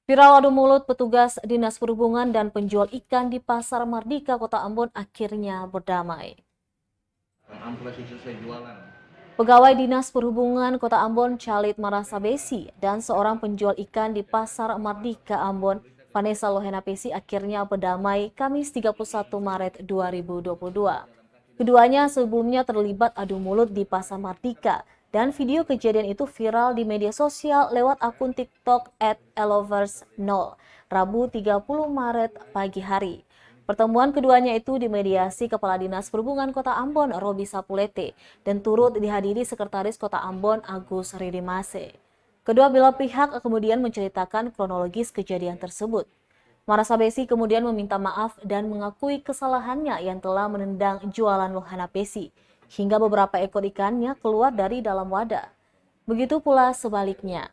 Viral adu mulut petugas Dinas Perhubungan dan penjual ikan di Pasar Mardika, Kota Ambon akhirnya berdamai. Pegawai Dinas Perhubungan Kota Ambon, Khalid Marasabesi, dan seorang penjual ikan di Pasar Mardika, Ambon, Vanessa Lohenapesi, akhirnya berdamai Kamis 31 Maret 2022. Keduanya sebelumnya terlibat adu mulut di Pasar Mardika, dan video kejadian itu viral di media sosial lewat akun TikTok @elovers0, Rabu 30 Maret pagi hari. Pertemuan keduanya itu dimediasi Kepala Dinas Perhubungan Kota Ambon, Robi Sapulete, dan turut dihadiri Sekretaris Kota Ambon, Agus Ridimase. Kedua belah pihak kemudian menceritakan kronologis kejadian tersebut. Marasabesi kemudian meminta maaf dan mengakui kesalahannya yang telah menendang jualan Lohenapesi, hingga beberapa ekor ikannya keluar dari dalam wadah. Begitu pula sebaliknya.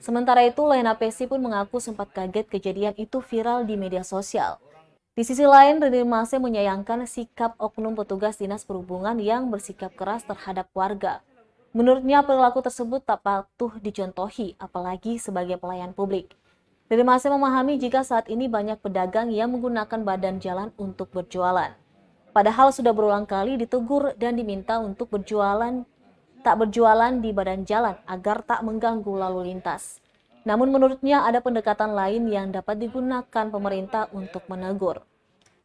Sementara itu, Lohenapesi pun mengaku sempat kaget kejadian itu viral di media sosial. Di sisi lain, Ridimase menyayangkan sikap oknum petugas Dinas Perhubungan yang bersikap keras terhadap warga. Menurutnya, perilaku tersebut tak patut dicontohi, apalagi sebagai pelayan publik. Ridimase memahami jika saat ini banyak pedagang yang menggunakan badan jalan untuk berjualan. Padahal sudah berulang kali ditegur dan diminta untuk tak berjualan di badan jalan agar tak mengganggu lalu lintas. Namun menurutnya ada pendekatan lain yang dapat digunakan pemerintah untuk menegur.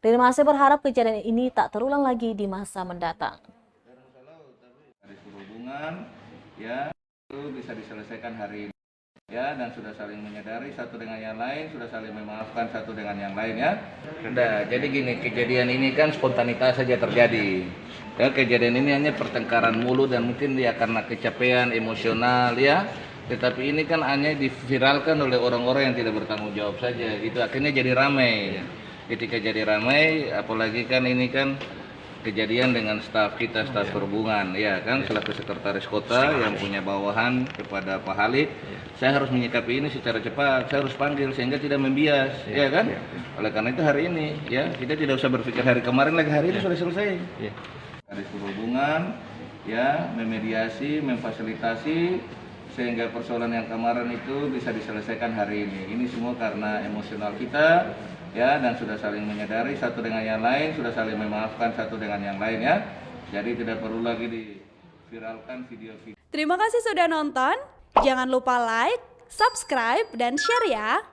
Ridimase berharap kejadian ini tak terulang lagi di masa mendatang. Hubungan ya itu bisa diselesaikan hari ini. Ya, dan sudah saling menyadari satu dengan yang lain, sudah saling memaafkan satu dengan yang lain ya. Nah, jadi gini, kejadian ini kan spontanitas saja terjadi. Ya, kejadian ini hanya pertengkaran mulut dan mungkin ya karena kecapean emosional ya. Tetapi ini kan hanya diviralkan oleh orang-orang yang tidak bertanggung jawab saja. Itu akhirnya jadi ramai. Ketika jadi ramai, apalagi kan ini kan kejadian dengan staf kita, staf perhubungan, ya kan, selaku sekretaris kota yang punya bawahan kepada Pak Halid, saya harus menyikapi ini secara cepat, saya harus panggil sehingga tidak membias, ya kan. Oleh karena itu hari ini, ya kita tidak usah berpikir hari kemarin lagi, hari ini sudah selesai. Sekretaris perhubungan, ya memediasi, memfasilitasi sehingga persoalan yang kemarin itu bisa diselesaikan hari ini. Ini semua karena emosional kita. Ya, dan sudah saling menyadari satu dengan yang lain, sudah saling memaafkan satu dengan yang lain ya. Jadi tidak perlu lagi diviralkan video-video. Terima kasih sudah nonton. Jangan lupa like, subscribe, dan share ya.